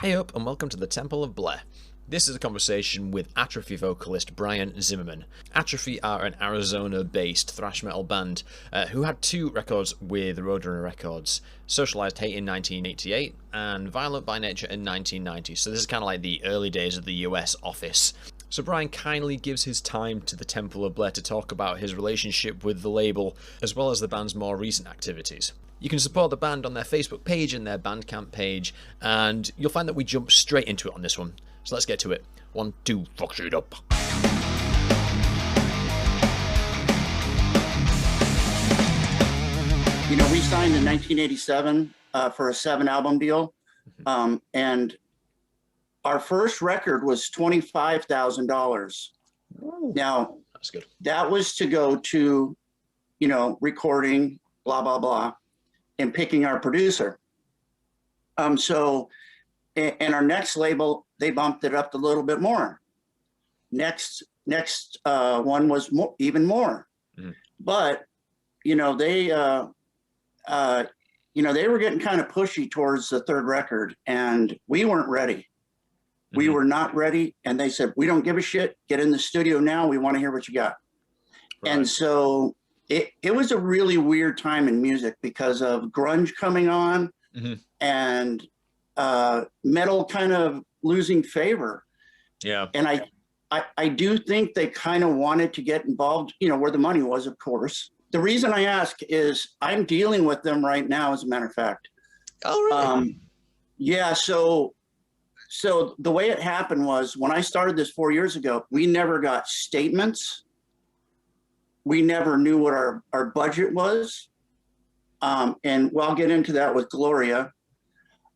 Hey up and welcome to the Temple of Blair. This is a conversation with Atrophy vocalist Brian Zimmerman. Atrophy are an Arizona-based thrash metal band who had two records with Roadrunner Records, Socialized Hate in 1988 and Violent by Nature in 1990, so this is kind of like the early days of the US office. So Brian kindly gives his time to the Temple of Blair to talk about his relationship with the label, as well as the band's more recent activities. You can support the band on their Facebook page and their Bandcamp page, and you'll find that we jump straight into it on this one. So let's get to it. 1, 2, fuck it up. You know, we signed in 1987 for a 7-album deal, and our first record was $25,000. Now, that's good. That was to go to, recording, blah, blah, blah, and picking our producer. So, and our next label, they bumped it up a little bit more. Next one was even more. Mm-hmm. But, they were getting kind of pushy towards the third record, and we weren't ready. We mm-hmm. were not ready. And they said, we don't give a shit. Get in the studio now. We want to hear what you got. Right. And so it was a really weird time in music because of grunge coming on mm-hmm. and metal kind of losing favor. Yeah. And I do think they kind of wanted to get involved, where the money was, of course. The reason I ask is I'm dealing with them right now, as a matter of fact. Oh, really? Yeah. So the way it happened was when I started this 4 years ago, we never got statements. We never knew what our budget was. And I'll get into that with Gloria.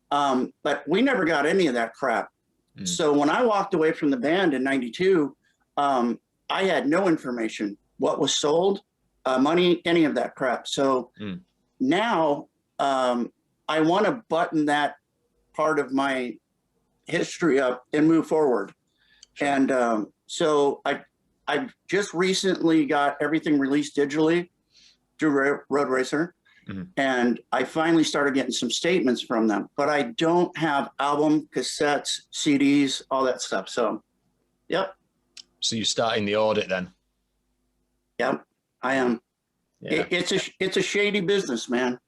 But we never got any of that crap. Mm. So when I walked away from the band in 92, I had no information, what was sold, money, any of that crap. So now I want to button that part of my history up and move forward. Sure. And so I've just recently got everything released digitally through Road Racer. Mm-hmm. And I finally started getting some statements from them, but I don't have album, cassettes, CDs, all that stuff. So, yep. So you're starting the audit then? Yep, I am. Yeah. It's a shady business, man.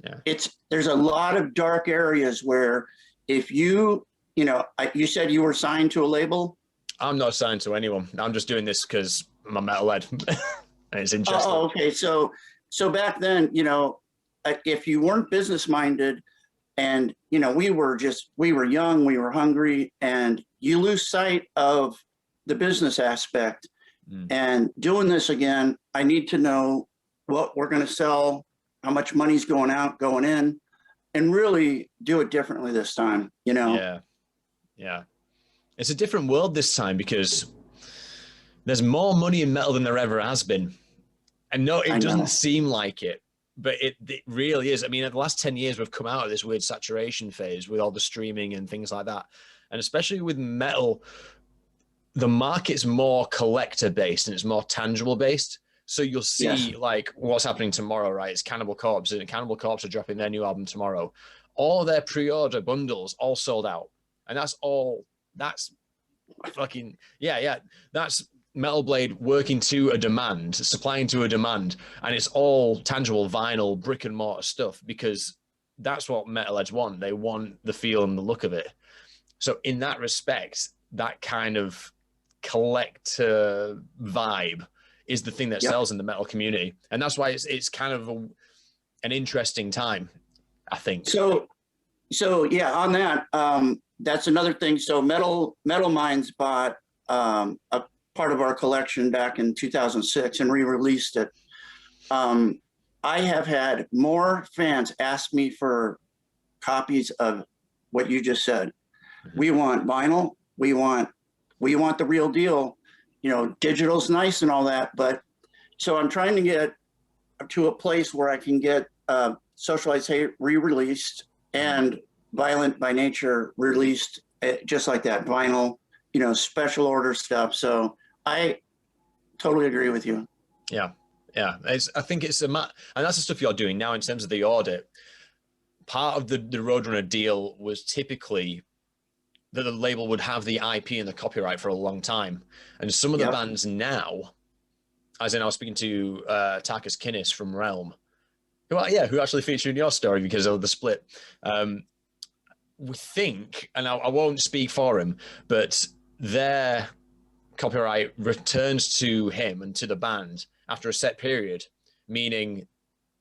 Yeah. There's a lot of dark areas where if you said you were signed to a label. I'm not signed to anyone. I'm just doing this because I'm a metalhead. And it's interesting. Oh, okay. So back then, if you weren't business minded and, we were young, we were hungry, and you lose sight of the business aspect. And doing this again, I need to know what we're going to sell, how much money's going out, going in, and really do it differently this time, Yeah. Yeah. It's a different world this time because there's more money in metal than there ever has been. And no, it doesn't seem like it, but it really is. I mean, in the last 10 years, we've come out of this weird saturation phase with all the streaming and things like that. And especially with metal, the market's more collector based and it's more tangible based. So you'll see like what's happening tomorrow, right? It's Cannibal Corpse, and Cannibal Corpse are dropping their new album tomorrow. All their pre-order bundles all sold out. And that's fucking, that's Metal Blade working to a demand, supplying to a demand, and it's all tangible vinyl, brick and mortar stuff, because that's what metalheads want. They want the feel and the look of it. So in that respect, that kind of collector vibe is the thing that sells in the metal community. And that's why it's kind of an interesting time, I think. So yeah, on that, that's another thing. So Metal Minds bought a part of our collection back in 2006 and re-released it. I have had more fans ask me for copies of what you just said. Mm-hmm. We want vinyl. We want the real deal. Digital's nice and all that, but so I'm trying to get to a place where I can get Socialized Hate re-released and Violent by Nature released just like that, vinyl, special order stuff. So I totally agree with you. Yeah. I think it's and that's the stuff you're doing now in terms of the audit. Part of the Roadrunner deal was typically that the label would have the IP and the copyright for a long time. And some of the Yep. bands now, as in I was speaking to Tarkus Kinnis from Realm, who actually featured in your story because of the split. We think, and I won't speak for him, but their copyright returns to him and to the band after a set period, meaning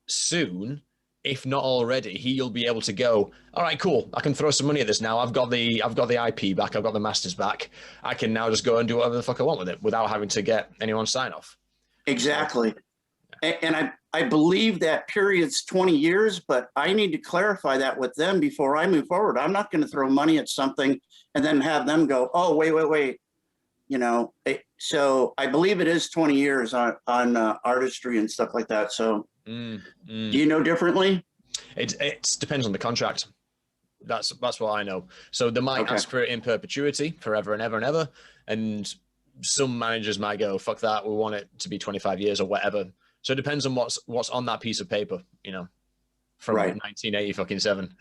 soon, if not already, he'll be able to go, all right, cool, I can throw some money at this now. I've got the IP back, I've got the masters back. I can now just go and do whatever the fuck I want with it without having to get anyone sign off. Exactly. And I believe that period's 20 years, but I need to clarify that with them before I move forward. I'm not going to throw money at something and then have them go, oh, wait. So I believe it is 20 years on artistry and stuff like that. So do you know differently? It depends on the contract. That's what I know. So they might ask for it in perpetuity, forever and ever and ever. And some managers might go, fuck that, we want it to be 25 years or whatever. So it depends on what's on that piece of paper, from 1987.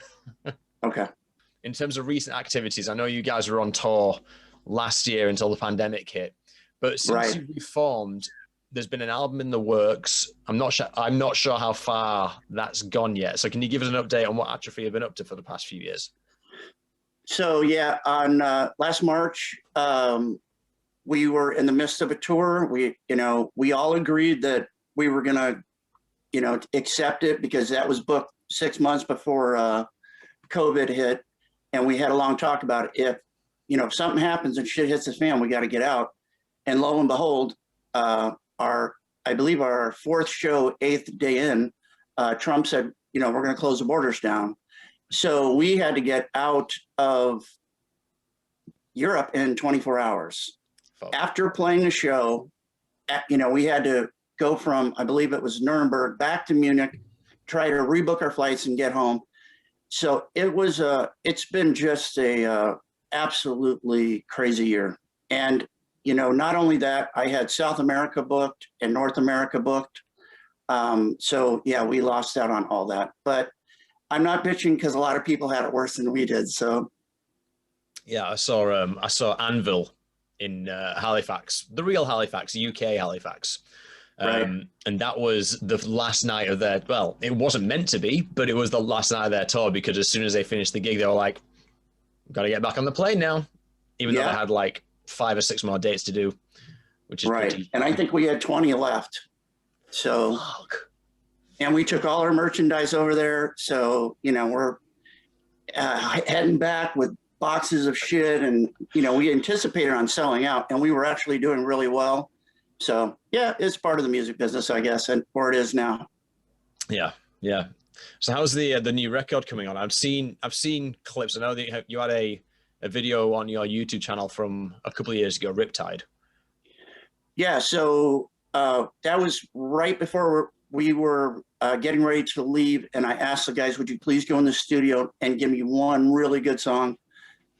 Okay. In terms of recent activities, I know you guys were on tour last year until the pandemic hit, but since you reformed, there's been an album in the works. I'm not sure how far that's gone yet. So can you give us an update on what Atrophy have been up to for the past few years? So on last March, we were in the midst of a tour. We all agreed that we were going to, accept it because that was booked 6 months before COVID hit. And we had a long talk about it. If something happens and shit hits the fan, we got to get out. And lo and behold, I believe our fourth show, eighth day in, Trump said, we're going to close the borders down. So we had to get out of Europe in 24 hours. Fuck. After playing the show, we had to go from, I believe it was Nuremberg, back to Munich, try to rebook our flights and get home. So it's been just a absolutely crazy year. And, not only that, I had South America booked and North America booked. So yeah, we lost out on all that, but I'm not bitching because a lot of people had it worse than we did. So yeah, I saw Anvil in Halifax, the real Halifax, UK Halifax. And that was the last night of their, well, it wasn't meant to be, but it was the last night of their tour because as soon as they finished the gig, they were like, got to get back on the plane now, even though they had like 5 or 6 more dates to do, which is pretty. And I think we had 20 left. So, and we took all our merchandise over there. So, we're heading back with boxes of shit and, we anticipated on selling out and we were actually doing really well. So yeah, it's part of the music business, I guess, or it is now. Yeah. So how's the new record coming on? I've seen clips. I know that you had a video on your YouTube channel from a couple of years ago, Riptide. Yeah. So that was right before we were getting ready to leave, and I asked the guys, "Would you please go in the studio and give me one really good song,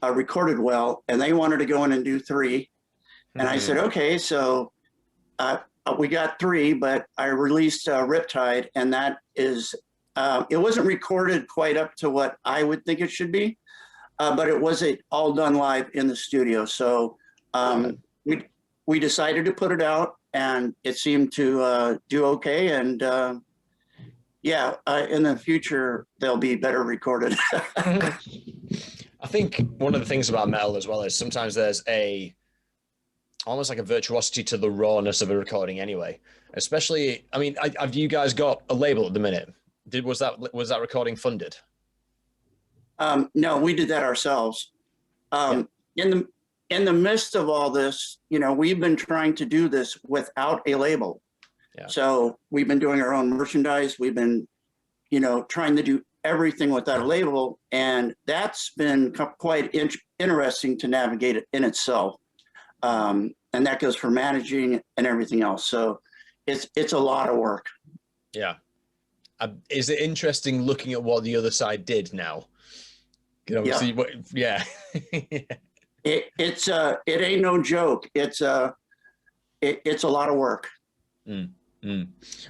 recorded well?" And they wanted to go in and do 3, and I said, "Okay." So we got 3, but I released Riptide, and that is, it wasn't recorded quite up to what I would think it should be, but it was all done live in the studio. So we decided to put it out, and it seemed to do okay. And in the future, they'll be better recorded. I think one of the things about metal as well is sometimes there's almost like a virtuosity to the rawness of a recording anyway. Especially, I mean, have you guys got a label at the minute? Was that recording funded? No, we did that ourselves. In the midst of all this, we've been trying to do this without a label. Yeah. So we've been doing our own merchandise. We've been, trying to do everything without a label. And that's been quite interesting to navigate it in itself. And that goes for managing and everything else. So it's a lot of work. Yeah. Is it interesting looking at what the other side did now? Yeah. It ain't no joke. It's a lot of work.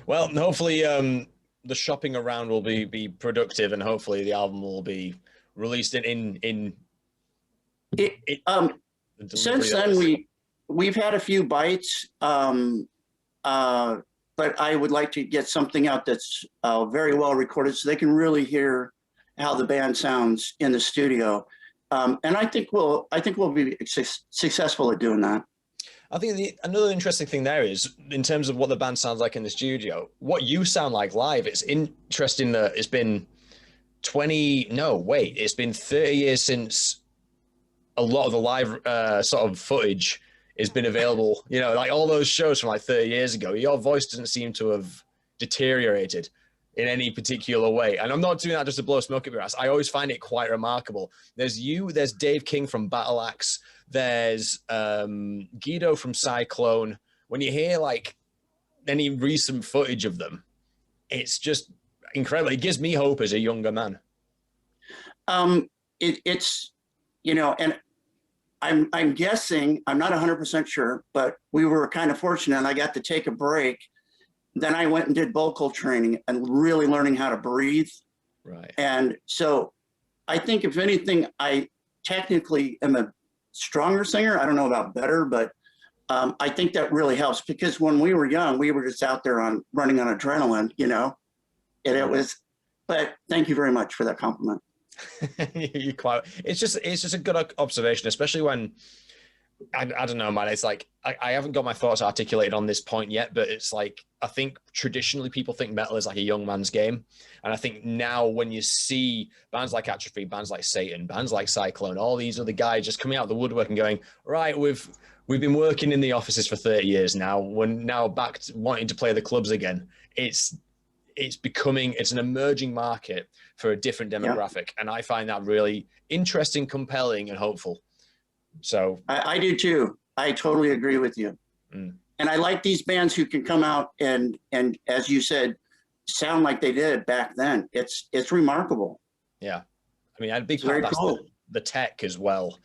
Well, hopefully the shopping around will be productive, and hopefully the album will be released in It, It, um, the delivery since that then, was- we've had a few bites, but I would like to get something out that's very well recorded so they can really hear how the band sounds in the studio. And I think we'll be successful at doing that. I think another interesting thing there is in terms of what the band sounds like in the studio, what you sound like live. It's interesting that it's been 20, no, wait, it's been 30 years since a lot of the live sort of footage has been available. You know, like all those shows from like 30 years ago, your voice doesn't seem to have deteriorated in any particular way. And I'm not doing that just to blow smoke up your ass. I always find it quite remarkable. There's you, there's Dave King from Battle Axe, there's Guido from Cyclone. When you hear like any recent footage of them, it's just incredible. It gives me hope as a younger man. It's, you know, and I'm guessing, I'm not 100% sure, but we were kind of fortunate. I got to take a break. Then I went and did vocal training and really learning how to breathe. Right. And so I think if anything, I technically am a stronger singer. I don't know about better, but I think that really helps because when we were young, we were just out there on running on adrenaline, you know, and it was, but thank you very much for that compliment. You quite. It's just a good observation, especially when I don't know, man. It's like I haven't got my thoughts articulated on this point yet, but it's like I think traditionally people think metal is like a young man's game, and I think now when you see bands like Atrophy, bands like Satan, bands like Cyclone, all these other guys just coming out of the woodwork and going, right, we've been working in the offices for 30 years now. We're now back to wanting to play the clubs again. It's an emerging market for a different demographic. And I find that really interesting, compelling, and hopeful. So I do too. I totally agree with you. And I like these bands who can come out and as you said, sound like they did back then. It's remarkable. Yeah. I mean, a big part of that's cool. the tech as well.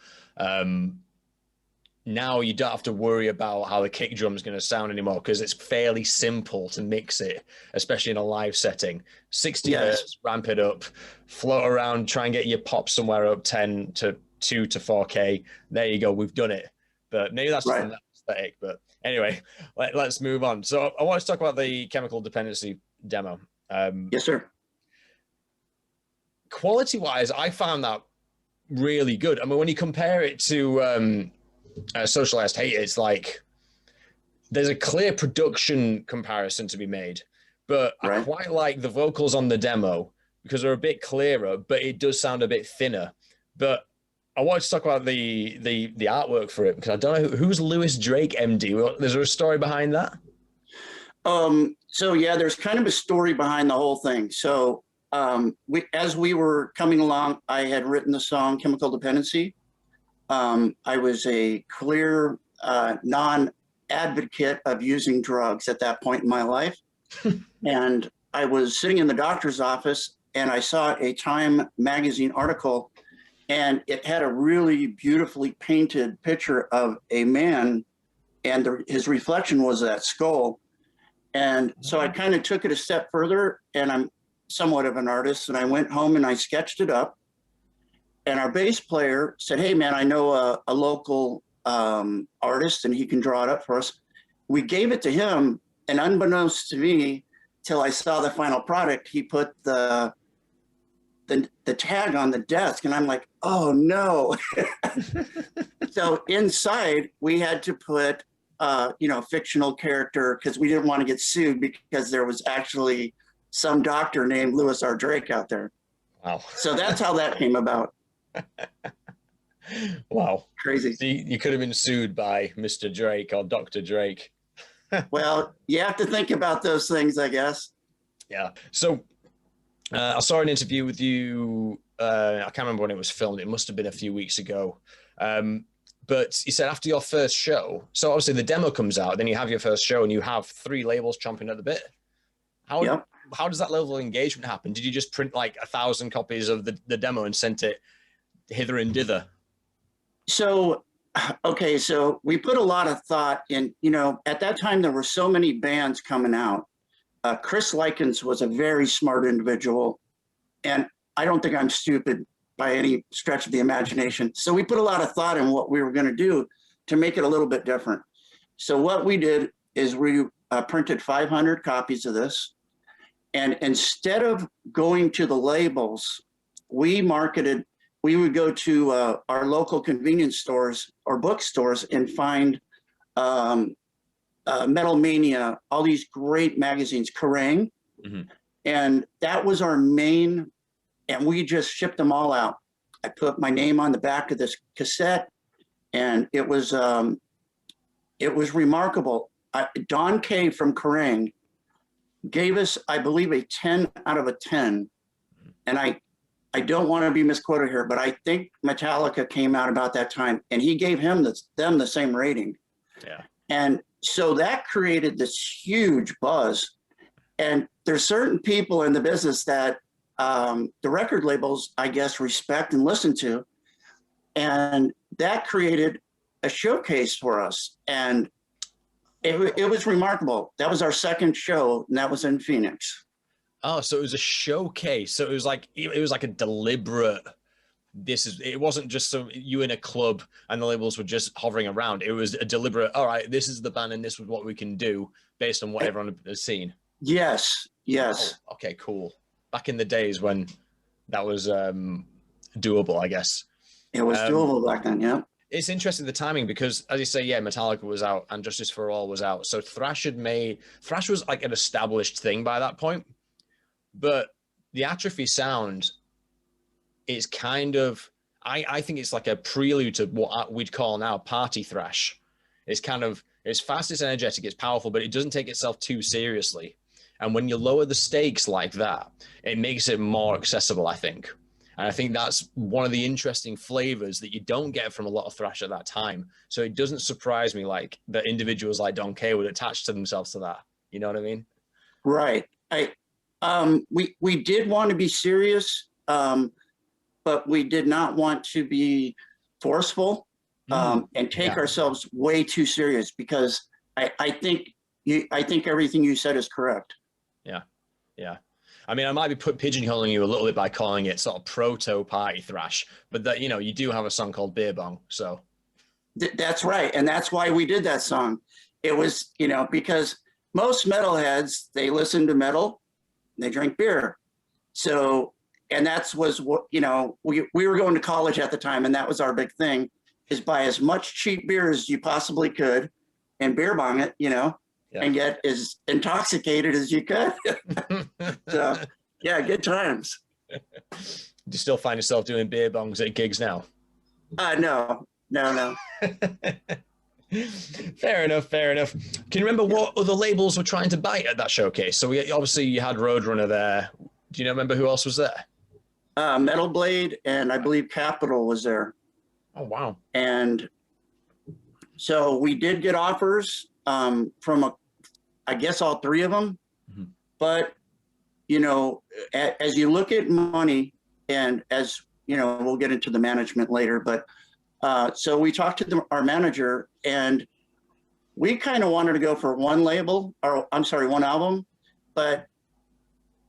Now you don't have to worry about how the kick drum is going to sound anymore because it's fairly simple to mix it, especially in a live setting. 60 hertz, ramp it up, float around, try and get your pop somewhere up 10 to 2 to 4K. There you go. We've done it. But maybe that's just an aesthetic. But anyway, let's move on. So I want to talk about the Chemical Dependency demo. Yes, sir. Quality-wise, I found that really good. I mean, when you compare it to Socialized Hate, it's like there's a clear production comparison to be made, but I quite like the vocals on the demo because they're a bit clearer, but it does sound a bit thinner. But I wanted to talk about the artwork for it because I don't know who's Lewis Drake MD. Is there a story behind that? So yeah, there's kind of a story behind the whole thing. So as we were coming along, I had written the song Chemical Dependency. I was a clear non-advocate of using drugs at that point in my life. And I was sitting in the doctor's office and I saw a Time magazine article and it had a really beautifully painted picture of a man and his reflection was that skull. And so I kind of took it a step further and I'm somewhat of an artist and I went home and I sketched it up. And our bass player said, hey, man, I know a local artist and he can draw it up for us. We gave it to him, and unbeknownst to me, till I saw the final product, he put the tag on the desk. And I'm like, oh, no. So inside, we had to put, fictional character because we didn't want to get sued because there was actually some doctor named Louis R. Drake out there. Wow. So that's how that came about. Wow. Crazy. So you could have been sued by Mr. Drake or Dr. Drake. Well, you have to think about those things, I guess. Yeah. So I saw an interview with you. I can't remember when it was filmed. It must have been a few weeks ago. But you said after your first show, so obviously the demo comes out, then you have your first show and you have 3 labels chomping at the bit. How does that level of engagement happen? Did you just print like 1,000 copies of the demo and sent it hither and dither? So we put a lot of thought in, at that time there were so many bands coming out. Chris Likens was a very smart individual, and I don't think I'm stupid by any stretch of the imagination. So we put a lot of thought in what we were going to do to make it a little bit different. So what we did is we printed 500 copies of this. And instead of going to the labels, we would go to our local convenience stores or bookstores and find Metal Mania, all these great magazines, Kerrang! And that was our main, and we just shipped them all out. I put my name on the back of this cassette, and it was remarkable. Don Kay from Kerrang! Gave us, I believe, a 10 out of a 10. And I don't want to be misquoted here, but I think Metallica came out about that time, and he gave them the same rating. Yeah. And so that created this huge buzz. And there's certain people in the business that the record labels, I guess, respect and listen to. And that created a showcase for us. And it was remarkable. That was our second show, and that was in Phoenix. Oh, so it was a showcase. So it was like a deliberate. It wasn't just so you in a club and the labels were just hovering around. It was a deliberate. All right, this is the band, and this is what we can do based on what everyone has seen. Yes. Oh, okay, cool. Back in the days when that was doable, I guess. It was doable back then. Yeah. It's interesting the timing because, as you say, yeah, Metallica was out and Justice for All was out. So thrash was like an established thing by that point. But the Atrophy sound is kind of, I think it's like a prelude to what we'd call now party thrash. It's fast, it's energetic, it's powerful, but it doesn't take itself too seriously. And when you lower the stakes like that, it makes it more accessible, I think. And I think that's one of the interesting flavors that you don't get from a lot of thrash at that time. So it doesn't surprise me like that individuals like Don Kay would attach to themselves to that. You know what I mean? Right. We did want to be serious, but we did not want to be forceful and take ourselves way too serious, because I think everything you said is correct. Yeah. I mean, I might be pigeonholing you a little bit by calling it sort of proto party thrash, but that, you do have a song called Beer Bong, so. That's right. And that's why we did that song. It was, because most metalheads, they listen to metal, they drink beer. So, and was what, we were going to college at the time, and that was our big thing, is buy as much cheap beer as you possibly could and beer bong it, and get as intoxicated as you could. So, yeah, good times. Do you still find yourself doing beer bongs at gigs now? No. Fair enough. Can you remember what other labels were trying to bite at that showcase? So obviously you had Roadrunner there. Do you remember who else was there? Metal Blade, and I believe Capitol was there. Oh, wow. And so we did get offers from I guess all three of them. Mm-hmm. But, as you look at money, and as, we'll get into the management later, but so we talked to our manager, and we kind of wanted to go for one album, but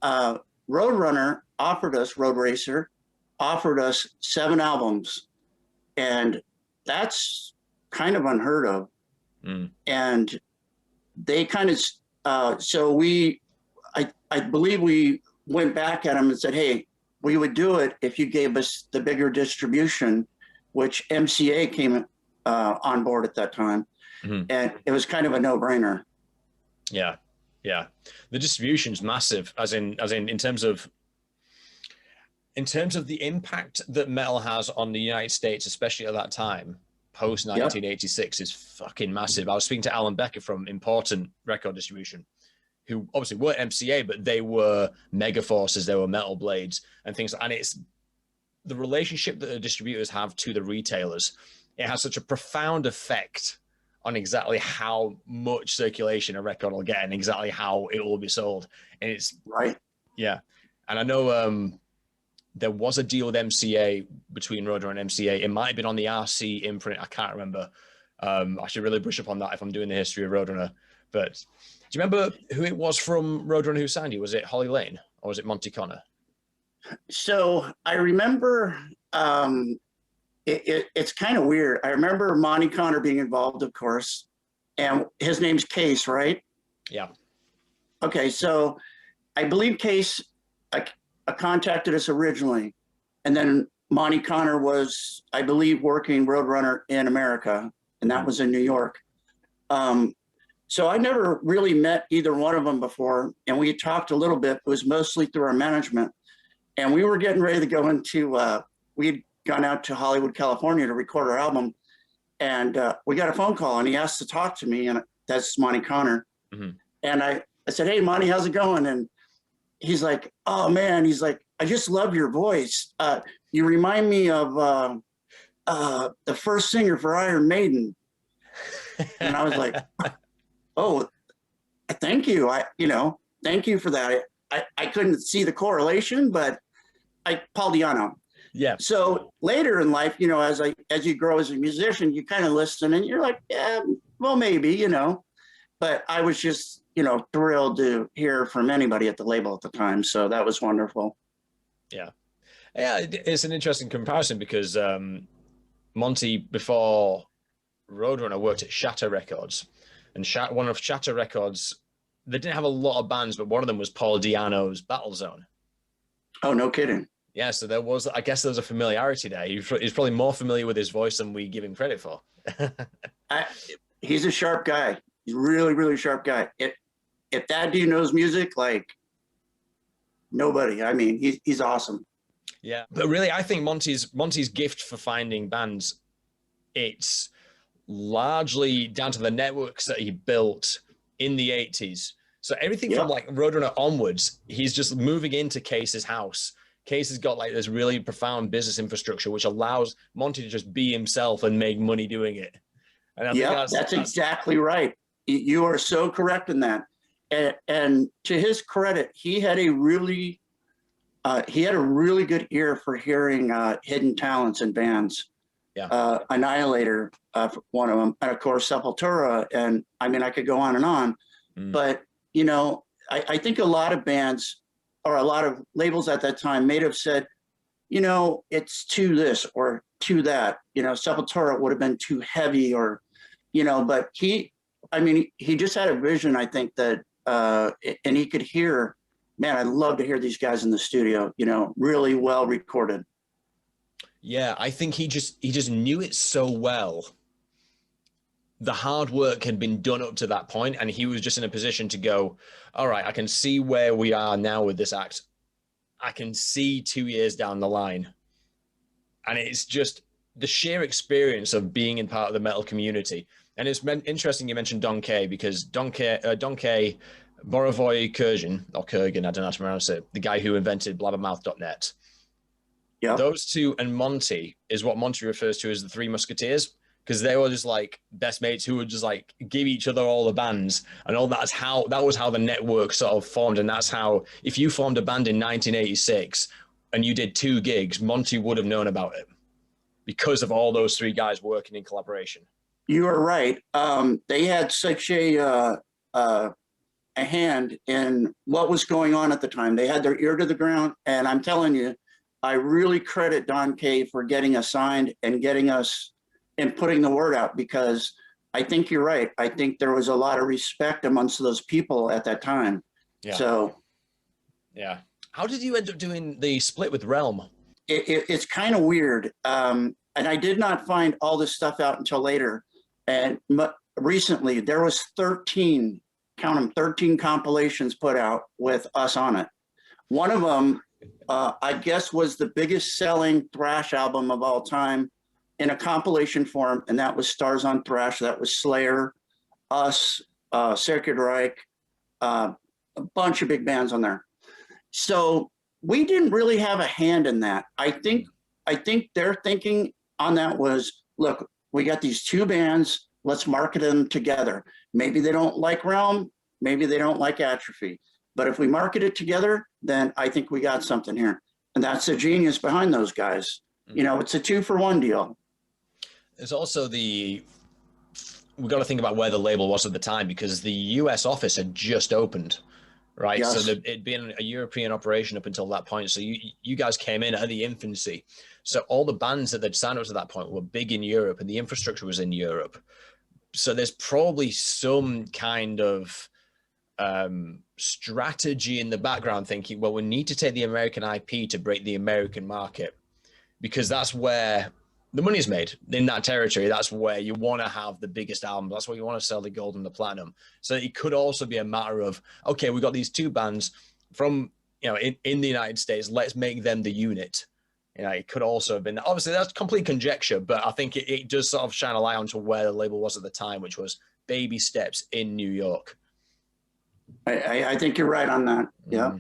Roadrunner Road Racer offered us 7 albums, and that's kind of unheard of. And they kind of, so I believe we went back at them and said, hey, we would do it if you gave us the bigger distribution, which MCA came on board at that time. Mm-hmm. And it was kind of a no-brainer. Yeah. The distribution's massive, as in terms of the impact that metal has on the United States, especially at that time, post 1986, is fucking massive. I was speaking to Alan Becker from Important Record Distribution, who obviously weren't MCA, but they were Mega Forces, they were Metal Blades and things. And it's the relationship that the distributors have to the retailers. It has such a profound effect on exactly how much circulation a record will get and exactly how it will be sold. And it's right. Yeah. And I know there was a deal with MCA between Roadrunner and MCA. It might have been on the RC imprint. I can't remember. I should really brush up on that if I'm doing the history of Roadrunner. But do you remember who it was from Roadrunner who signed you? Was it Holly Lane or was it Monty Connor? So I remember, it's kind of weird. I remember Monty Connor being involved, of course, and his name's Case, right? Yeah. Okay, so I believe Case contacted us originally, and then Monty Connor was, I believe, working Roadrunner in America, and that was in New York. So I never really met either one of them before, and we talked a little bit. It was mostly through our management, and we were getting ready to go into. We had gone out to Hollywood, California, to record our album, and we got a phone call, and he asked to talk to me, and that's Monty Connor, and I said, "Hey, Monty, how's it going?" And he's like, "Oh man," he's like, "I just love your voice. You remind me of the first singer for Iron Maiden." And I was like, "Oh, thank you. Thank you for that." I couldn't see the correlation, but Paul Diano. Yeah. So later in life, as you grow as a musician, you kind of listen and you're like, yeah, well, maybe, but I was just, thrilled to hear from anybody at the label at the time. So that was wonderful. Yeah. Yeah. It's an interesting comparison because Monty, before Roadrunner, worked at Shatter Records, and one of Shatter Records, they didn't have a lot of bands, but one of them was Paul Diano's Battlezone. Oh, no kidding. Yeah, so I guess there was a familiarity there. He's probably more familiar with his voice than we give him credit for. He's a sharp guy. He's a really, really sharp guy. If that dude knows music, like nobody. I mean, he's awesome. Yeah, but really, I think Monty's gift for finding bands, it's largely down to the networks that he built in the 80s. So everything from like Roadrunner onwards, he's just moving into Case's house. Case has got like this really profound business infrastructure, which allows Monty to just be himself and make money doing it. And I think that's exactly right. You are so correct in that. And to his credit, he had a really good ear for hearing hidden talents in bands. Yeah. Annihilator, one of them, and of course Sepultura. And I mean, I could go on and on, but I think a lot of bands or a lot of labels at that time may have said, it's too this or too that. Sepultura would have been too heavy, or, but he just had a vision, I think, that, and he could hear, man, I'd love to hear these guys in the studio, really well recorded. Yeah, I think he just knew it so well. The hard work had been done up to that point, and he was just in a position to go, all right, I can see where we are now with this act. I can see 2 years down the line. And it's just the sheer experience of being in part of the metal community. And it's interesting you mentioned Don K, because Don K, Borovoy Kurgan, or Kurgan, I don't know how to pronounce it, the guy who invented blabbermouth.net. Yeah. Those two and Monty is what Monty refers to as the Three Musketeers, because they were just like best mates who would just like give each other all the bands and all that. That was how the network sort of formed. And that's how, if you formed a band in 1986 and you did 2 gigs, Monty would have known about it because of all those 3 guys working in collaboration. You are right. They had such a hand in what was going on at the time. They had their ear to the ground. And I'm telling you, I really credit Don K for getting us signed and getting us and putting the word out, because I think you're right. I think there was a lot of respect amongst those people at that time. Yeah. So, yeah. How did you end up doing the split with Realm? It's kind of weird. And I did not find all this stuff out until later. And recently there was 13 compilations put out with us on it. One of them, I guess, was the biggest selling thrash album of all time in a compilation form, and that was Stars on Thrash. That was Slayer, us, Circuit Reich, a bunch of big bands on there. So we didn't really have a hand in that. I think their thinking on that was, look, we got these 2 bands, let's market them together. Maybe they don't like Realm, maybe they don't like Atrophy, but if we market it together, then I think we got something here. And that's the genius behind those guys. It's a 2-for-1 deal. There's also we've got to think about where the label was at the time, because the US office had just opened. right? So Yes. it'd been a European operation up until that point. So you guys came in at the infancy. So all the bands that they'd signed up to that point were big in Europe, and the infrastructure was in Europe. So there's probably some kind of strategy in the background, thinking, well, we need to take the American IP to break the American market, because that's where the money's made in that territory. That's where you want to have the biggest album. That's where you want to sell the gold and the platinum. So it could also be a matter of, okay, we got these two bands from, in the United States, let's make them the unit. It could also have been, obviously that's complete conjecture, but I think it does sort of shine a light onto where the label was at the time, which was baby steps in New York. I think you're right on that. Yeah.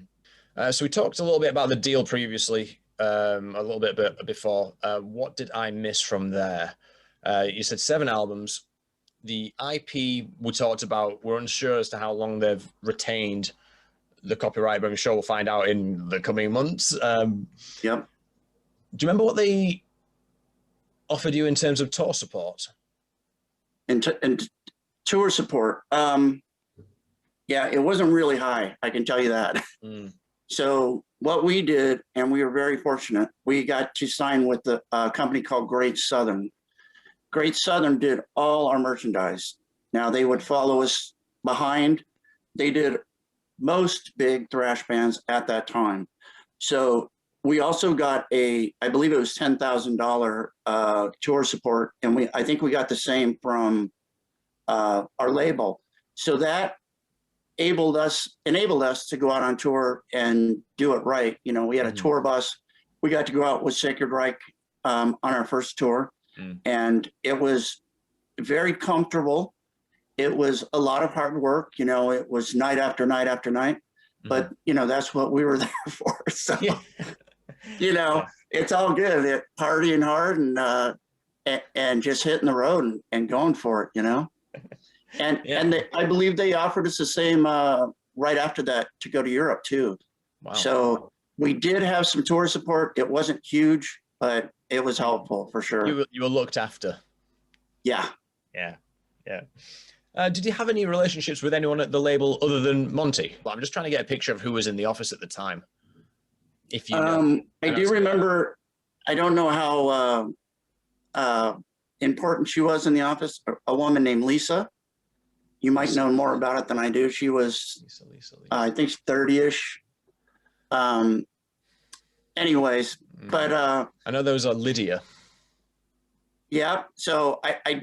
So we talked a little bit about the deal previously, a little bit before. What did I miss from there? You said 7 albums. The IP we talked about, we're unsure as to how long they've retained the copyright, but I'm sure we'll find out in the coming months. Yep. Do you remember what they offered you in terms of tour support? And tour support. Yeah, it wasn't really high. I can tell you that. So what we did, and we were very fortunate, we got to sign with a company called Great Southern. Great Southern did all our merchandise. Now they would follow us behind. They did most big thrash bands at that time. So we also got I believe it was $10,000 tour support, and I think we got the same from our label. So that enabled us to go out on tour and do it right. We had a tour bus. We got to go out with Sacred Reich on our first tour, and it was very comfortable. It was a lot of hard work. It was night after night after night, but that's what we were there for. So, it's all good. Partying hard and just hitting the road and going for it. And I believe they offered us the same right after that to go to Europe too. Wow. So we did have some tour support. It wasn't huge, but it was helpful for sure. You were looked after. Yeah. Did you have any relationships with anyone at the label other than Monty? Well, I'm just trying to get a picture of who was in the office at the time. If you know. I do remember. I don't know how important she was in the office. A woman named Lisa. You might know more about it than I do. She was, Lisa. I think, 30-ish. Anyways, but I know there was a Lydia. Yeah. So I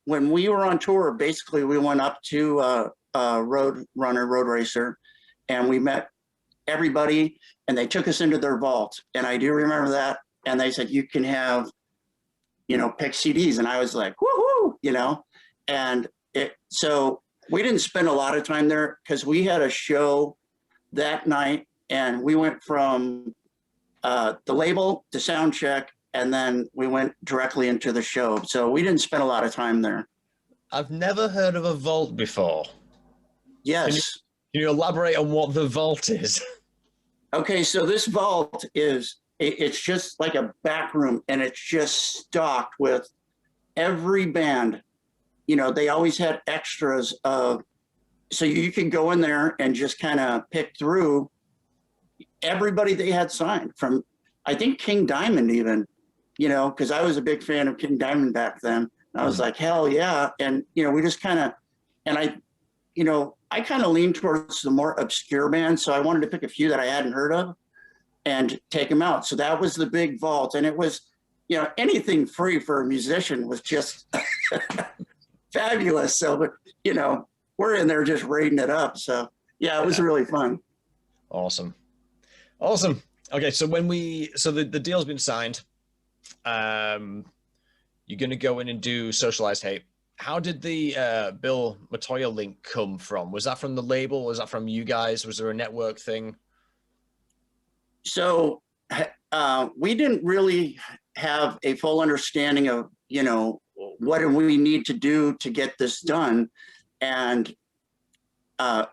when we were on tour, basically we went up to Road Racer, and we met everybody, and they took us into their vault. And I do remember that. And they said, you can have, pick CDs. And I was like, woohoo, and so we didn't spend a lot of time there because we had a show that night, and we went from the label to sound check, and then we went directly into the show. So we didn't spend a lot of time there. I've never heard of a vault before. Yes. Can you elaborate on what the vault is? Okay, so this vault it's just like a back room, and it's just stocked with every band. They always had extras so you could go in there and just kind of pick through everybody they had signed, from, I think, King Diamond even, because I was a big fan of King Diamond back then. I was like, hell yeah. And, we just kind of, and I kind of leaned towards the more obscure bands. So I wanted to pick a few that I hadn't heard of and take them out. So that was the big vault. And it was, anything free for a musician was just fabulous. So, but, we're in there just raiding it up. So yeah, it was really fun. Awesome. Okay. So the deal's been signed. You're going to go in and do Socialized Hate. How did the Bill Matoya link come from? Was that from the label? Was that from you guys? Was there a network thing? So we didn't really have a full understanding of, what do we need to do to get this done? And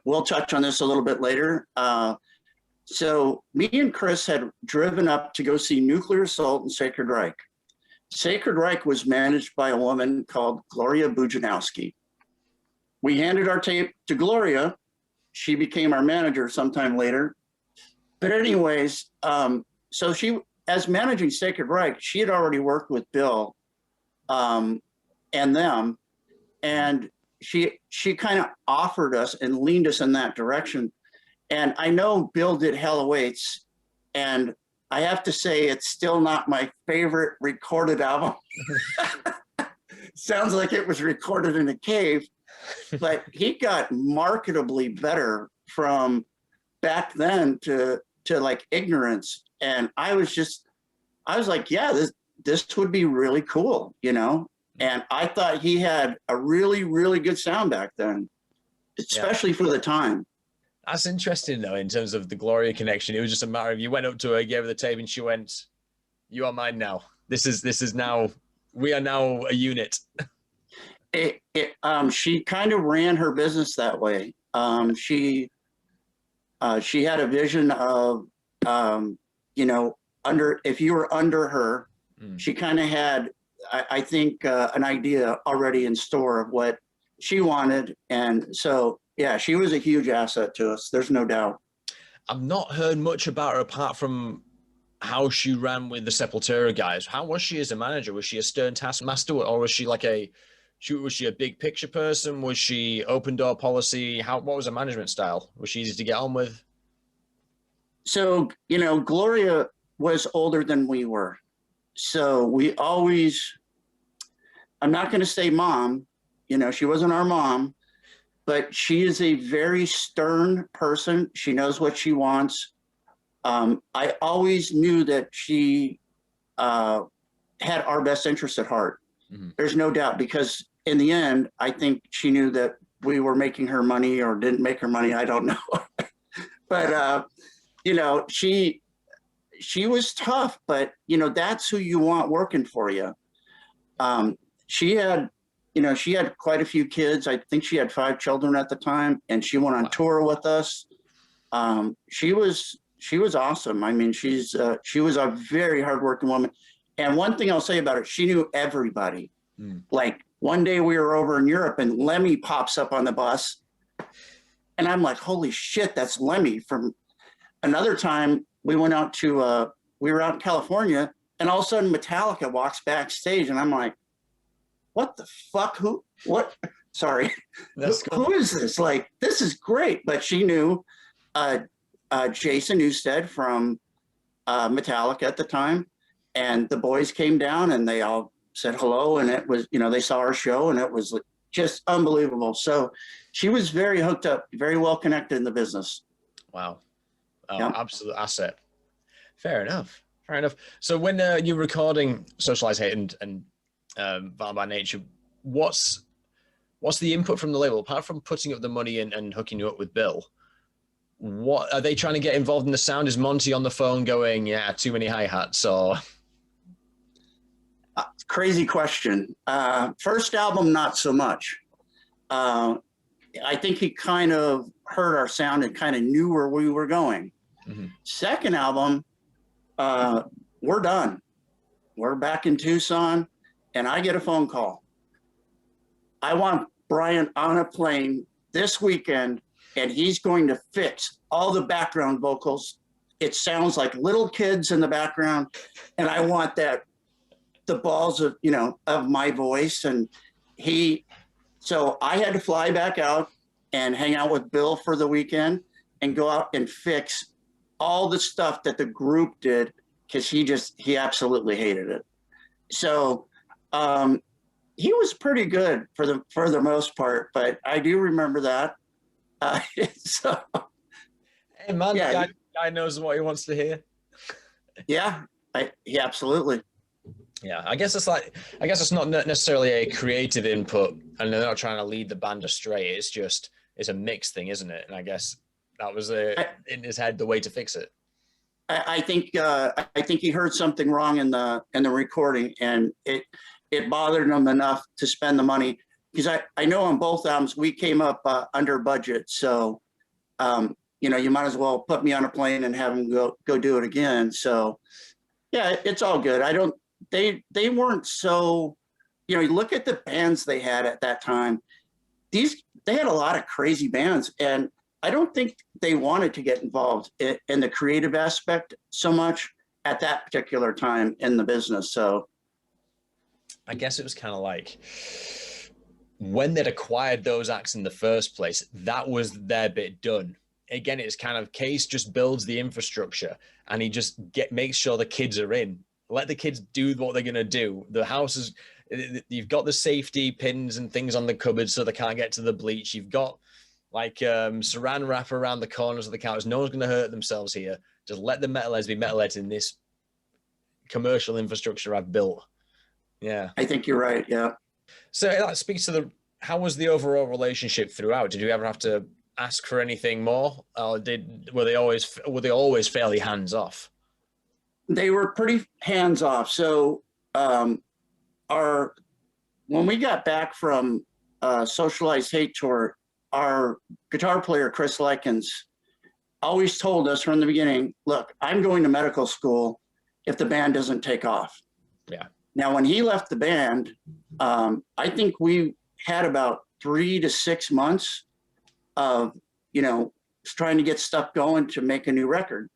we'll touch on this a little bit later. So me and Chris had driven up to go see Nuclear Assault and Sacred Reich. Sacred Reich was managed by a woman called Gloria Bujanowski. We handed our tape to Gloria, she became our manager sometime later. But anyways, so she, as managing Sacred Reich, she had already worked with Bill and them, and she kind of offered us and leaned us in that direction. And I know Bill did Hell Awaits, and I have to say it's still not my favorite recorded album. Sounds like it was recorded in a cave, but he got marketably better from back then to like Ignorance. And I was like, yeah, this would be really cool, you know? And I thought he had a really, really good sound back then, especially for the time. That's interesting, though, in terms of the Gloria connection. It was just a matter of you went up to her, gave her the tape, and she went, "You are mine now. This is now, we are now a unit." She kind of ran her business that way. She had a vision of, you know, if you were under her, she kind of had, I think, an idea already in store of what she wanted. And so, yeah, she was a huge asset to us. There's no doubt. I've not heard much about her apart from how she ran with the Sepultura guys. How was she as a manager? Was she a stern taskmaster, or was she like was she a big picture person? Was she open door policy? What was her management style? Was she easy to get on with? So, you know, Gloria was older than we were. So we always, I'm not going to say mom, you know, she wasn't our mom, but she is a very stern person. She knows what she wants. I always knew that she had our best interest at heart. Mm-hmm. There's no doubt, because in the end, I think she knew that we were making her money or didn't make her money. I don't know. But, you know, she was tough, but, you know, that's who you want working for you. She had quite a few kids. I think she had 5 children at the time, and she went on tour with us. She was awesome. I mean, she was a very hardworking woman. And one thing I'll say about her, she knew everybody. Like, one day we were over in Europe and Lemmy pops up on the bus, and I'm like, holy shit, that's Lemmy. From another time, we were out in California, and all of a sudden Metallica walks backstage, and I'm like, what the fuck? What? Sorry. Who is this? Like, this is great. But she knew Jason Newsted from Metallica at the time, and the boys came down and they all said hello, and it was, you know, they saw our show, and it was just unbelievable. So she was very hooked up, very well connected in the business. Wow. Absolute asset. Fair enough. So when you're recording Socialize Hate and Violent by Nature, what's the input from the label apart from putting up the money and hooking you up with Bill? What are they trying to get involved in the sound? Is Monty on the phone going, yeah, too many hi-hats, or? Crazy question. First album, not so much. I think he kind of heard our sound and kind of knew where we were going. Mm-hmm. Second album, we're done. We're back in Tucson, and I get a phone call. I want Brian on a plane this weekend, and he's going to fix all the background vocals. It sounds like little kids in the background, and I want the balls of, you know, of my voice. And so I had to fly back out and hang out with Bill for the weekend and go out and fix all the stuff that the group did, because he absolutely hated it. So he was pretty good for the most part, but I do remember that. So, hey man, yeah, guy knows what he wants to hear. Yeah, absolutely. Yeah, I guess it's not necessarily a creative input, and they're not trying to lead the band astray. It's a mix thing, isn't it? And I guess that was in his head the way to fix it. I think he heard something wrong in the recording, and it bothered him enough to spend the money, because I know on both albums we came up under budget. So you know, you might as well put me on a plane and have him go do it again. So yeah, it's all good. They weren't so, you know, you look at the bands they had at that time. They had a lot of crazy bands, and I don't think they wanted to get involved in the creative aspect so much at that particular time in the business. So I guess it was kind of like when they'd acquired those acts in the first place, that was their bit done. Again, it's kind of Case just builds the infrastructure and he just makes sure the kids are in. Let the kids do what they're going to do. The house is, you've got the safety pins and things on the cupboard so they can't get to the bleach. You've got like saran wrap around the corners of the couch. No one's going to hurt themselves here. Just let the metalheads be metalheads in this commercial infrastructure I've built. Yeah. I think you're right. Yeah. So that speaks to how was the overall relationship throughout? Did you ever have to ask for anything more? Or were they always fairly hands off? They were pretty hands off. So when we got back from Socialized Hate Tour, our guitar player, Chris Likens, always told us from the beginning, look, I'm going to medical school if the band doesn't take off. Yeah. Now, when he left the band, I think we had about 3 to 6 months of, trying to get stuff going to make a new record.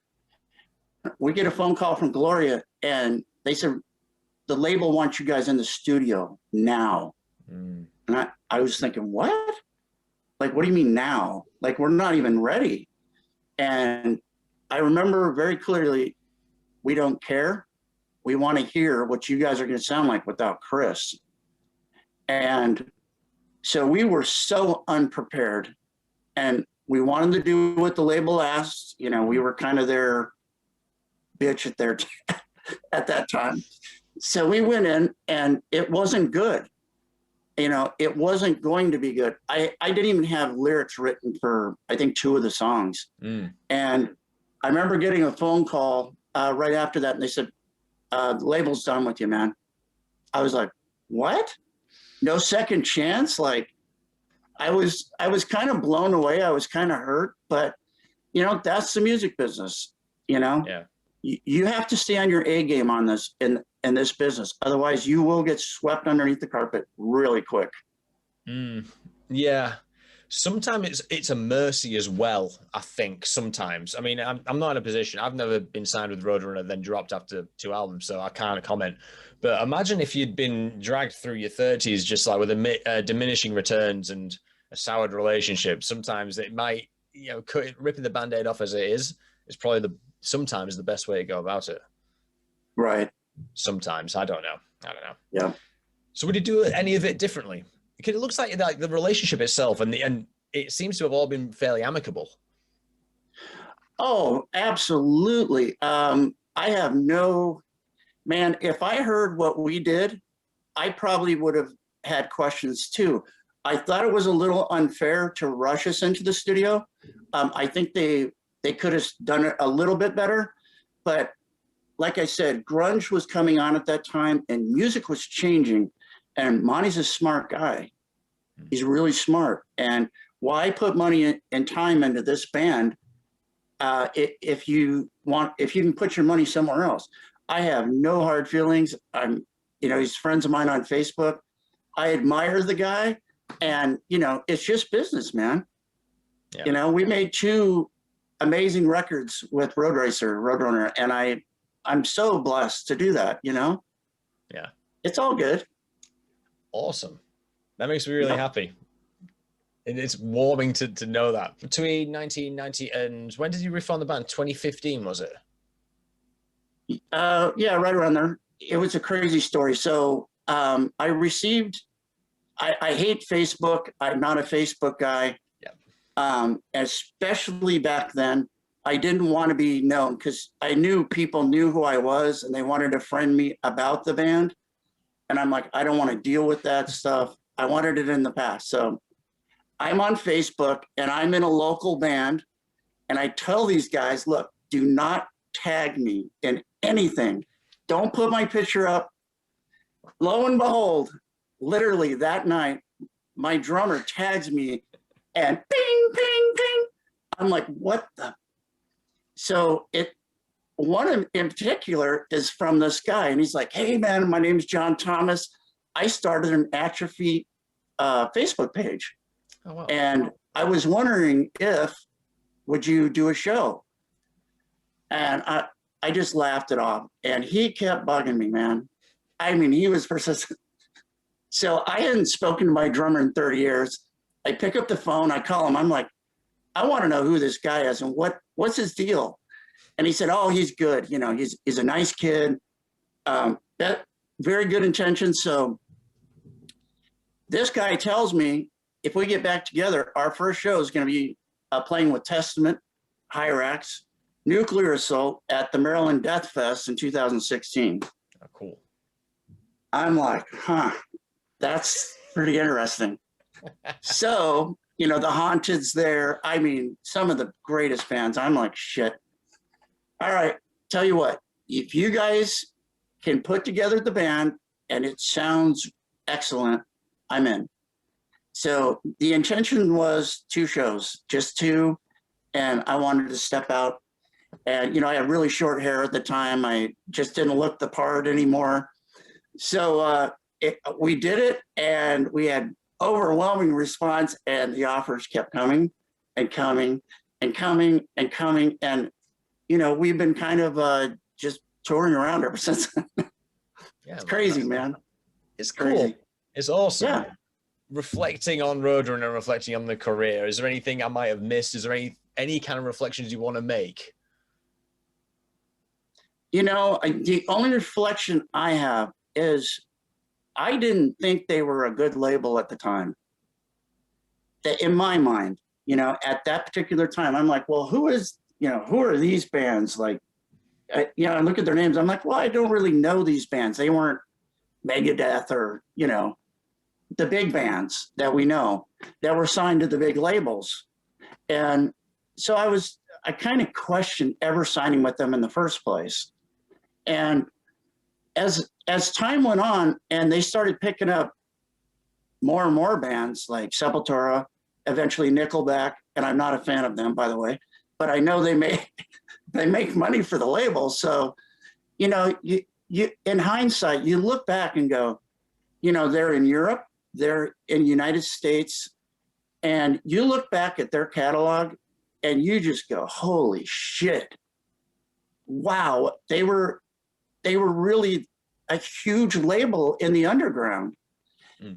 We get a phone call from Gloria and they said, the label wants you guys in the studio now. And I was thinking, what? Like, what do you mean now? Like, we're not even ready. And I remember very clearly, we don't care. We want to hear what you guys are going to sound like without Chris. And so we were so unprepared and we wanted to do what the label asked. We were kind of their bitch at that time. So we went in and it wasn't good. It wasn't going to be good. I didn't even have lyrics written for, I think, 2 of the songs. And I remember getting a phone call right after that. And they said, the label's done with you, man. I was like, what? No second chance? Like, I was kind of blown away. I was kind of hurt, but that's the music business, Yeah. You have to stay on your A game on this in this business. Otherwise you will get swept underneath the carpet really quick. Yeah. Sometimes it's a mercy as well, I think, sometimes. I mean, I'm not in a position. I've never been signed with Roadrunner, then dropped after 2 albums, so I can't comment. But imagine if you'd been dragged through your 30s just like with diminishing returns and a soured relationship. Sometimes it might, ripping the Band-Aid off as it is probably sometimes the best way to go about it. Right. Sometimes. I don't know. Yeah. So would you do any of it differently? Because it looks like the relationship itself and it seems to have all been fairly amicable. Oh, absolutely. I have man, if I heard what we did, I probably would have had questions too. I thought it was a little unfair to rush us into the studio. I think they could have done it a little bit better, but like I said, grunge was coming on at that time and music was changing. And Monty's a smart guy. He's really smart. And why put money and time into this band if you can put your money somewhere else? I have no hard feelings. He's friends of mine on Facebook. I admire the guy, and it's just business, man. Yeah. We made 2 amazing records with Roadrunner, and I'm so blessed to do that. Yeah, it's all good. Awesome. That makes me really happy. And it's warming to know that. Between 1990 and when did you reform the band? 2015, was it? Yeah, right around there. It was a crazy story. So I hate Facebook. I'm not a Facebook guy. Yeah. Especially back then. I didn't want to be known because I knew people knew who I was and they wanted to friend me about the band. And I'm like, I don't want to deal with that stuff. I wanted it in the past. So I'm on Facebook and I'm in a local band. And I tell these guys, look, do not tag me in anything. Don't put my picture up. Lo and behold, literally that night, my drummer tags me and ping, ping, ping. I'm like, what the? So one in particular is from this guy, and he's like, hey man, my name's John Thomas. I started an Atrophy Facebook page. Oh, wow. And I was wondering if would you do a show? And I just laughed it off. And he kept bugging me, man. I mean, he was persistent. So I hadn't spoken to my drummer in 30 years. I pick up the phone, I call him. I'm like, I want to know who this guy is and what's his deal. And he said, oh, he's good. You know, he's a nice kid. That very good intentions. So this guy tells me if we get back together, our first show is going to be playing with Testament, Hyrax, Nuclear Assault at the Maryland Death Fest in 2016. Oh, cool. I'm like, that's pretty interesting. So, you know, the Haunted's there. I mean, some of the greatest bands. I'm like, shit. All right, tell you what, if you guys can put together the band and it sounds excellent, I'm in. So the intention was 2 shows, just 2. And I wanted to step out. And, you know, I had really short hair at the time. I just didn't look the part anymore. So we did it, and we had overwhelming response, and the offers kept coming and coming and coming and coming. And, you know, we've been kind of just touring around ever since. Yeah, it's crazy, man. It's cool. Crazy. It's awesome. Yeah. Reflecting on Roadrunner and reflecting on the career, is there anything I might have missed? Is there any kind of reflections you want to make? You know, the only reflection I have is I didn't think they were a good label at the time. In my mind, you know, at that particular time, I'm like, well, who are these bands? Like, you know, I look at their names. I'm like, well, I don't really know these bands. They weren't Megadeth or, you know, the big bands that we know that were signed to the big labels. And so I kind of questioned ever signing with them in the first place. And as time went on and they started picking up more and more bands like Sepultura, eventually Nickelback, and I'm not a fan of them, by the way, but I know they make money for the label. So, you know, you in hindsight, you look back and go, you know, they're in Europe, they're in the United States, and you look back at their catalog and you just go, holy shit. Wow, they were really a huge label in the underground.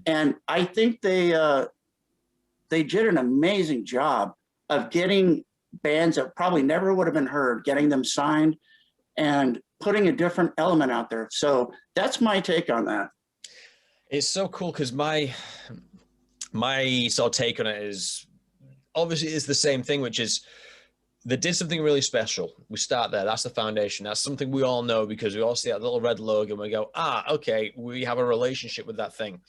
And I think they did an amazing job of getting bands that probably never would have been heard, getting them signed and putting a different element out there. So that's my take on that. It's so cool because my sort of take on it is obviously it's the same thing, which is they did something really special. We start there. That's the foundation. That's something we all know because we all see that little red logo and we go, okay, we have a relationship with that thing.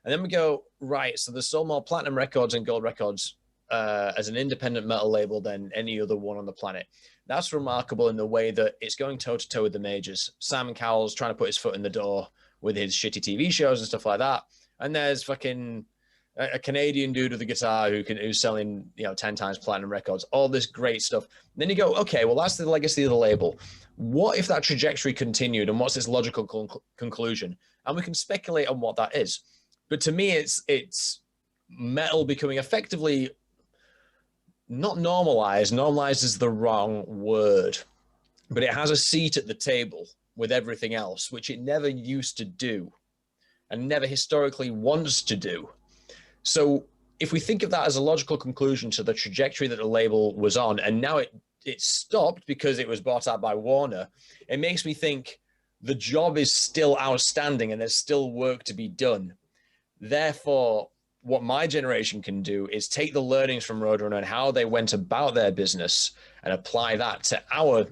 And then we go, right, so they sold more platinum records and gold records as an independent metal label than any other one on the planet. That's remarkable in the way that it's going toe-to-toe with the majors. Simon Cowell's trying to put his foot in the door with his shitty TV shows and stuff like that. And there's fucking a Canadian dude with a guitar who's selling, 10 times platinum records, all this great stuff. And then you go, okay, well, that's the legacy of the label. What if that trajectory continued and what's its logical conclusion? And we can speculate on what that is. But to me, it's metal becoming effectively not normalized. Normalized is the wrong word, but it has a seat at the table with everything else, which it never used to do and never historically wants to do. So if we think of that as a logical conclusion to the trajectory that the label was on, and now it stopped because it was bought out by Warner, it makes me think the job is still outstanding and there's still work to be done. Therefore, what my generation can do is take the learnings from Roadrunner and how they went about their business and apply that to our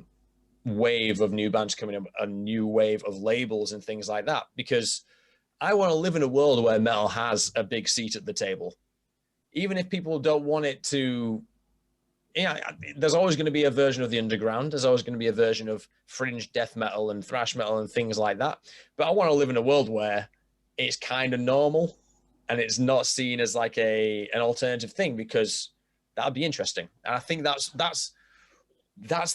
wave of new bands coming up, a new wave of labels and things like that. Because I want to live in a world where metal has a big seat at the table. Even if people don't want it to, there's always going to be a version of the underground. There's always going to be a version of fringe death metal and thrash metal and things like that. But I want to live in a world where it's kind of normal and it's not seen as like an alternative thing, because that'd be interesting. And I think that's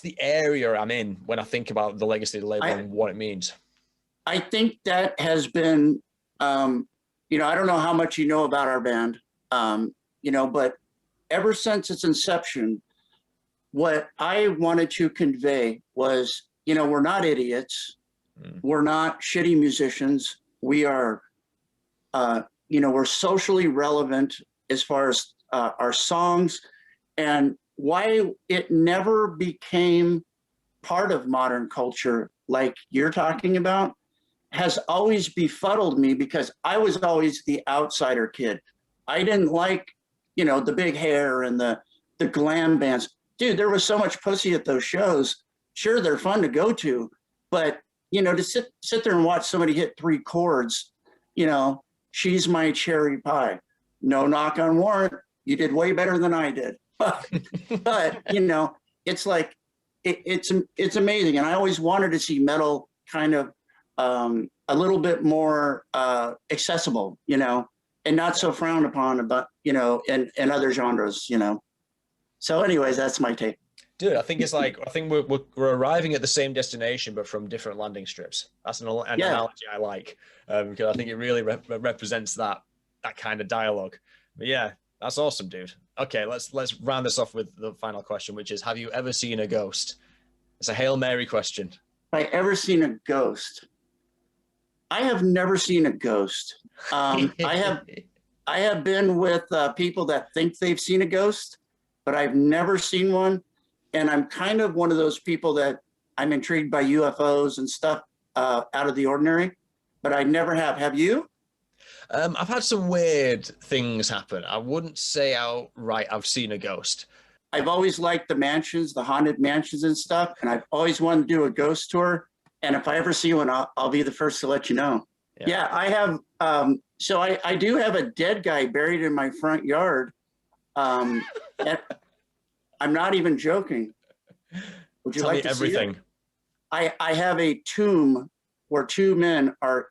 the area I'm in when I think about the legacy of the label and what it means. I think that has been, I don't know how much you know about our band, but ever since its inception, what I wanted to convey was, we're not idiots. We're not shitty musicians. We are, we're socially relevant as far as our songs, and why it never became part of modern culture like you're talking about has always befuddled me, because I was always the outsider kid. I didn't like, the big hair and the glam bands. Dude, there was so much pussy at those shows. Sure, they're fun to go to, but to sit there and watch somebody hit 3 chords, she's my cherry pie. No knock on Warrant, you did way better than I did. But it's like it's amazing, and I always wanted to see metal kind of a little bit more accessible, and not so frowned upon about in other genres, So, anyways, that's my take. Dude, I think we're arriving at the same destination, but from different landing strips. That's an analogy I like, because I think it really represents that kind of dialogue. But yeah, that's awesome, dude. Okay, let's round this off with the final question, which is: have you ever seen a ghost? It's a Hail Mary question. Have I ever seen a ghost? I have never seen a ghost. I have been with people that think they've seen a ghost, but I've never seen one. And I'm kind of one of those people that I'm intrigued by UFOs and stuff out of the ordinary, but I never have. Have you? I've had some weird things happen. I wouldn't say outright I've seen a ghost. I've always liked the mansions, the haunted mansions and stuff, and I've always wanted to do a ghost tour. And if I ever see one, I'll be the first to let you know. Yeah, I have. So I do have a dead guy buried in my front yard. I'm not even joking. Would you like to everything? See it? I have a tomb where 2 men are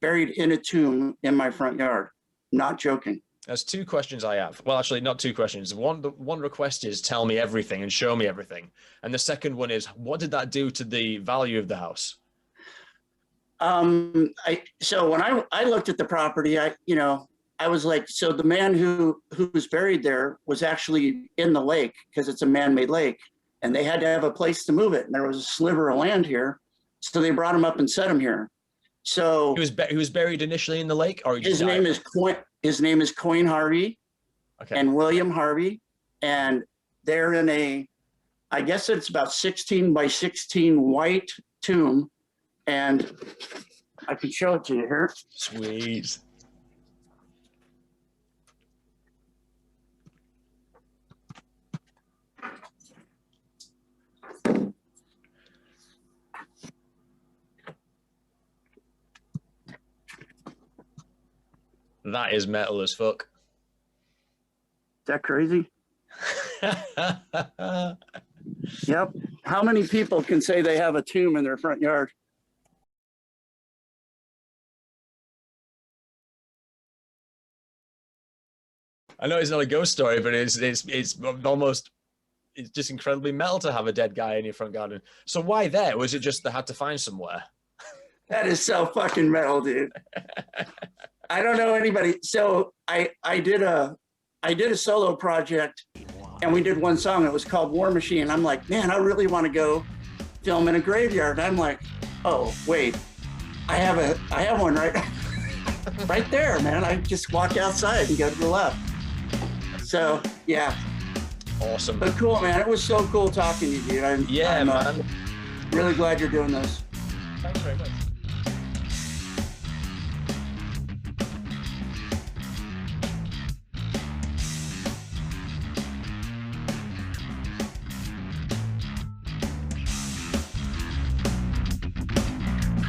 buried in a tomb in my front yard. Not joking. There's 2 questions I have. Well, actually, not 2 questions. One request is tell me everything and show me everything. And the second one is, what did that do to the value of the house? So when I looked at the property, I was like, so the man who was buried there was actually in the lake, because it's a man-made lake, and they had to have a place to move it. And there was a sliver of land here, so they brought him up and set him here. So he was buried initially in the lake, or his name is Coyne Harvey, and William Harvey, and they're in I guess it's about 16 by 16 white tomb, and I can show it to you here. Sweet. That is metal as fuck. Is that crazy? Yep. How many people can say they have a tomb in their front yard? I know it's not a ghost story, but it's just incredibly metal to have a dead guy in your front garden. So why there? Was it just they had to find somewhere? That is so fucking metal, dude. I don't know anybody. So I did a solo project, and we did one song. It was called War Machine. I'm like, man, I really want to go film in a graveyard. I'm like, oh wait, I have one right right there, man. I just walk outside and go to the left. So yeah. Awesome. But cool, man. It was so cool talking to you, dude. I'm man. really glad you're doing this. Thanks very much.